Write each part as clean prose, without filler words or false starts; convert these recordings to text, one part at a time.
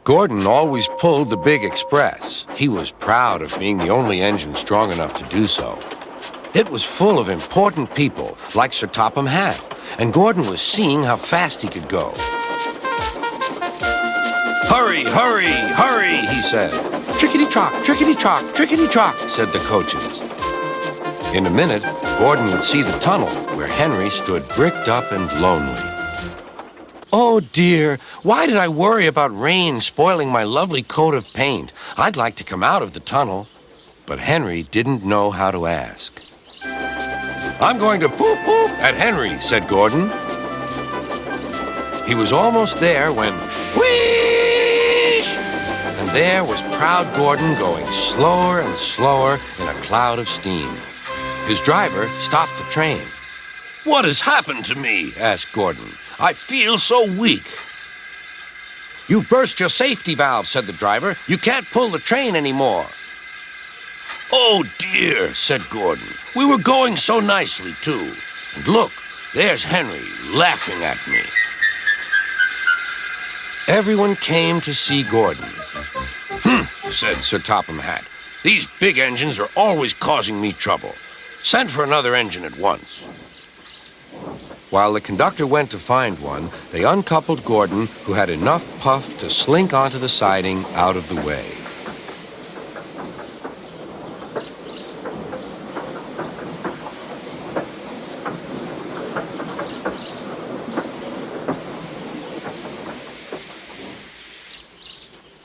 Gordon always pulled the big express. He was proud of being the only engine strong enough to do so. It was full of important people, like Sir Topham Hatt, and Gordon was seeing how fast he could go. "Hurry, hurry, hurry," he said. "Trickety-trock, trickety-trock, trickety-trock," said the coaches. In a minute, Gordon would see the tunnel where Henry stood bricked up and lonely. "Oh, dear, why did I worry about rain spoiling my lovely coat of paint? I'd like to come out of the tunnel." But Henry didn't know how to ask. "I'm going to poop-poop at Henry," said Gordon. He was almost there when, whoosh! And there was proud Gordon going slower and slower in a cloud of steam. His driver stopped the train. "What has happened to me?" asked Gordon. "I feel so weak." "You burst your safety valve," said the driver. "You can't pull the train anymore." "Oh, dear," said Gordon. "We were going so nicely, too. And look, there's Henry laughing at me." Everyone came to see Gordon. Said Sir Topham Hatt. "These big engines are always causing me trouble. Send for another engine at once." While the conductor went to find one, they uncoupled Gordon, who had enough puff to slink onto the siding out of the way.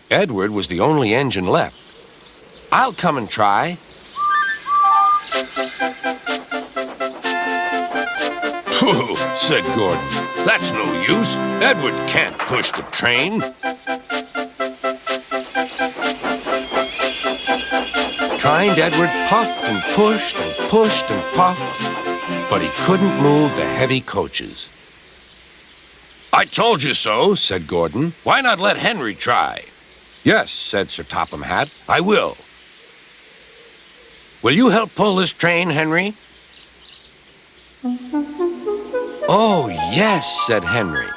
Edward was the only engine left. "I'll come and try." "Pooh," said Gordon. "That's no use. Edward can't push the train." Kind Edward puffed and pushed and pushed and puffed, but he couldn't move the heavy coaches. "I told you so," said Gordon. "Why not let Henry try?" "Yes," said Sir Topham Hatt, "I will." "Will you help pull this train, Henry?" "Oh, yes," said Henry.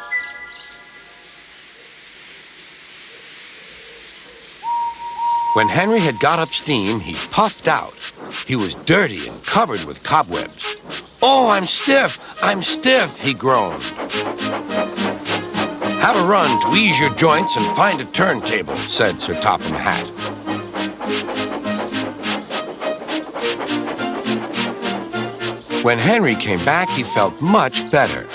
When Henry had got up steam, he puffed out. He was dirty and covered with cobwebs. "Oh, I'm stiff, he groaned. "Have a run to ease your joints and find a turntable," said Sir Topham Hatt. When Henry came back, he felt much better.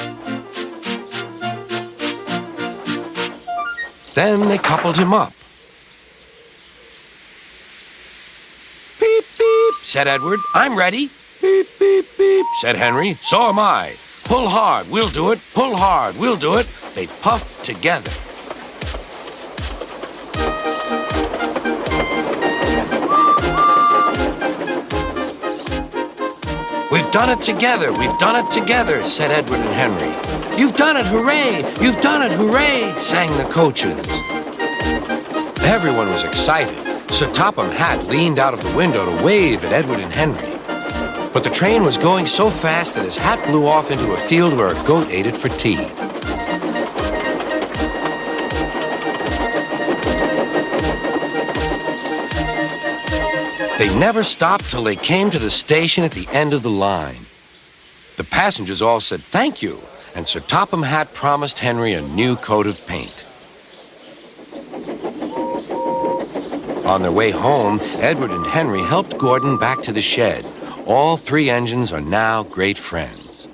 Then they coupled him up. "Beep, beep," said Edward. "I'm ready." "Beep, beep, beep," said Henry. "So am I. Pull hard, we'll do it. Pull hard, we'll do it." They puffed together. "We've done it together, we've done it together," said Edward and Henry. "You've done it, hooray! You've done it, hooray!" sang the coaches. Everyone was excited. Sir Topham Hatt leaned out of the window to wave at Edward and Henry. But the train was going so fast that his hat blew off into a field where a goat ate it for tea. They never stopped till they came to the station at the end of the line. The passengers all said thank you, and Sir Topham Hatt promised Henry a new coat of paint. On their way home, Edward and Henry helped Gordon back to the shed. All three engines are now great friends.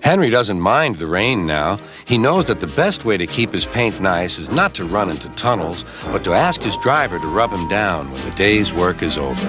Henry doesn't mind the rain now. He knows that the best way to keep his paint nice is not to run into tunnels, but to ask his driver to rub him down when the day's work is over.